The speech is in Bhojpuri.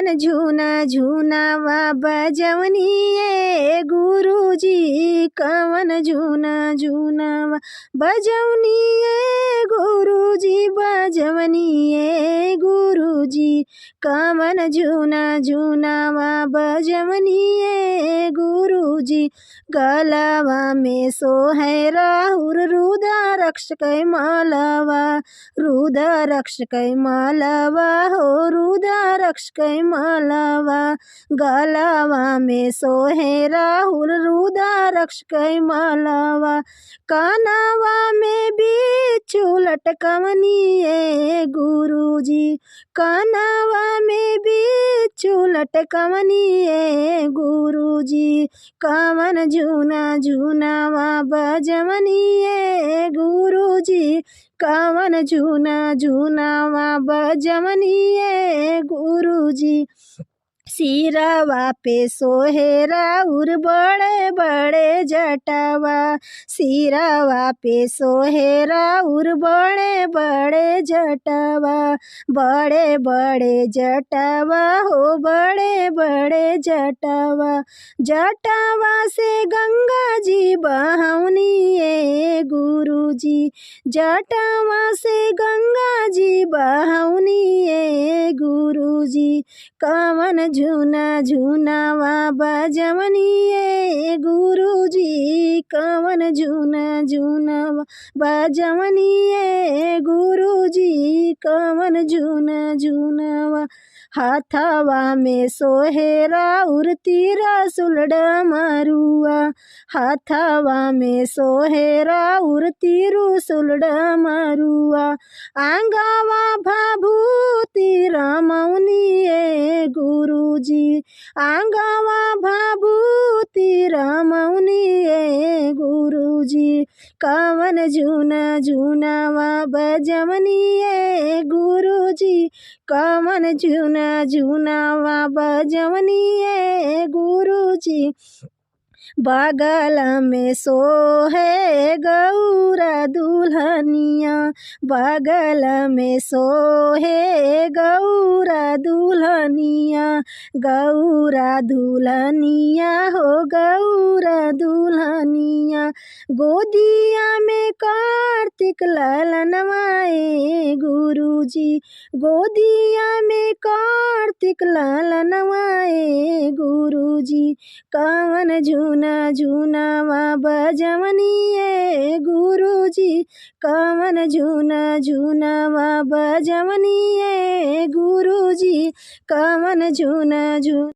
कवन झूना झूनावा बजवनिए गुरुजी, कवन झूना झूनावा बजवनिए गुरुजी, बजवनिए गुरुजी, कवन झूना झूनावा बजवनिए गुरुजी। गलवा में सोहे राहुर रुद्राक्ष कै मालावा, रुद्राक्ष कै मालावा हो, रुद्राक्ष कै मालावा। गलवा में सोहे राहुल रुद्राक्ष कै मालावा, कानवा में बिच्छू लटकवनिए गुरुजी, कानवा में बिच्छू लटकवनिए गुरुजी, कवन झूना झूनावा बजवनिए गुरुजी, कवन झूना झूनावा बजवनिए गुरुजी। सिरवा पे सोहे राउर बड़े बड़े जटावा, सिरवा पे सोहे राउर बड़े बड़े जटावा, बड़े बड़े जटावा हो, बड़े बड़े जटावा। जटावा से गंगा जी बहौनिए गुरुजी, जटावा से गंगा जी बहौनिए गुरुजी, कवन झूना झूनावा बजवनिए गुरुजी, कवन झूना झूनावा बजवनिए गुरुजी, कवन झूना झूनावा। हाथवा में सोहे राउर त्रिशूल डमरुआ, हाथवा में सोहे राउर त्रिशूल डमरुआ। आंगवा भभूति रमौनिए गुरुजी, आंगवा भभूति रमौनिए गुरुजी, कवन झूना झूनावा बजवनिए गुरुजी, कवन झूना झूनावा बजवनिए गुरुजी। बगल में सोहे गौरा दुल्हनिया, बगल में सोहे गौरा दुल्हनिया, गौरा दुल्हनिया हो, गौरा दुल्हनिया। गोदिया में कार्तिक ललनवाए गुरुजी, गोदिया में कार्तिक ललनवाए गुरुजी, कवन झूना झूनावा बजवनिए गुरुजी, कवन झूना झूनावा बजवनिए गुरुजी, कवन झूना झूना।